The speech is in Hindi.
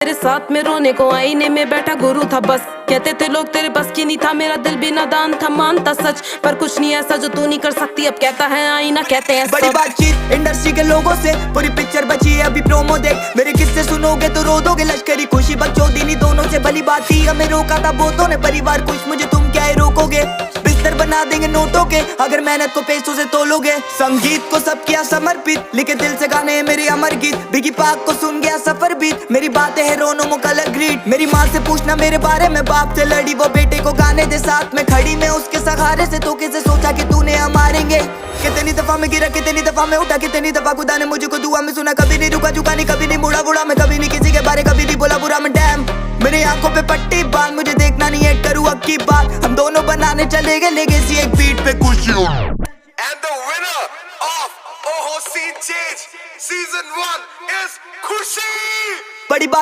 तेरे साथ में रोने को आईने में बैठा गुरु था बस। कहते थे लोग तेरे बस की नहीं था, मेरा दिल भी नादान था, मानता सच पर कुछ नहीं ऐसा जो तू नहीं कर सकती। अब कहता है आईना, कहते हैं बड़ी बातचीत इंडस्ट्री के लोगों से, पूरी पिक्चर बची है अभी प्रोमो देख। मेरे किस्से सुनोगे तो रो दोगे, लश्करी खुशी बकचोदी दोनों से भली बात थी। हमें रोका था बहुतों ने, परिवार खुश मुझे तुम क्या रोकोगे। बिस्तर बना देंगे नोटों के अगर मेहनत को पैसों से तोलोगे। संगीत को सब किया समर्पित, लिखे दिल से गाने मेरे अमर गीत। बिगी पाक को सुन गया सफर बीत, मेरी बातें है रोनो मुकलर ग्रीट। मेरी माँ से पूछना मेरे बारे में, बाप से लड़ी वो बेटे को गाने दे साथ में खड़ी। मैं उसके सहारे से तो कैसे सोचा कि तूने हम मारेंगे। कितनी दफा मैं गिरा, कितनी दफा मैं उठा, कितनी दफा खुदा ने मुझको दुआ में सुना। कभी नहीं रुका झुका नहीं, कभी नहीं मुड़ा बुड़ा मैं, कभी नहीं किसी के बारे कभी नहीं बोला बुरा मैं। डैम मेरी आंखों पे पट्टी बांध, मुझे देखना नहीं है करूँ अब की बात। हम दोनों बनाने चले गए लेगेसी एक बीट पे खुशी। And the winner of OHC Change Season 1 is Khushi! बड़ी बात